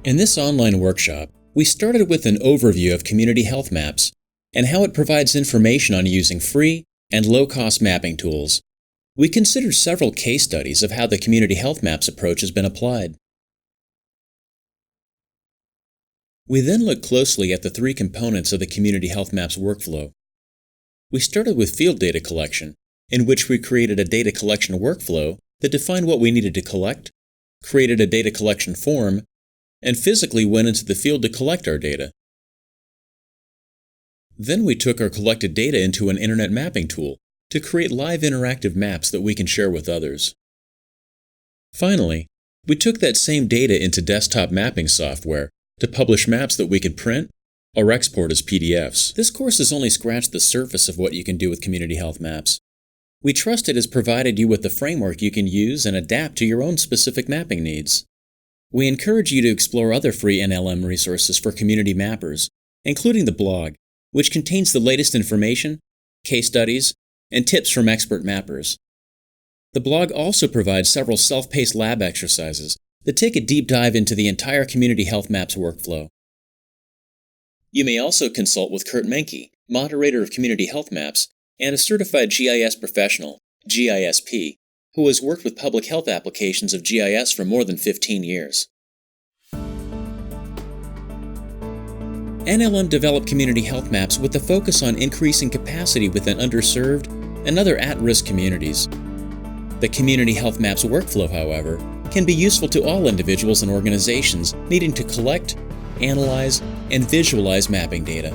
In this online workshop, we started with an overview of Community Health Maps and how it provides information on using free and low-cost mapping tools. We considered several case studies of how the Community Health Maps approach has been applied. We then looked closely at the three components of the Community Health Maps workflow. We started with field data collection, in which we created a data collection workflow that defined what we needed to collect, created a data collection form, and physically went into the field to collect our data. Then we took our collected data into an internet mapping tool to create live interactive maps that we can share with others. Finally, we took that same data into desktop mapping software to publish maps that we could print or export as PDFs. This course has only scratched the surface of what you can do with Community Health Maps. We trust it has provided you with the framework you can use and adapt to your own specific mapping needs. We encourage you to explore other free NLM resources for community mappers, including the blog, which contains the latest information, case studies, and tips from expert mappers. The blog also provides several self-paced lab exercises that take a deep dive into the entire Community Health Maps workflow. You may also consult with Kurt Menke, moderator of Community Health Maps and a certified GIS professional, GISP, who has worked with public health applications of GIS for more than 15 years. NLM developed Community Health Maps with the focus on increasing capacity within underserved and other at-risk communities. The Community Health Maps workflow, however, can be useful to all individuals and organizations needing to collect, analyze, and visualize mapping data.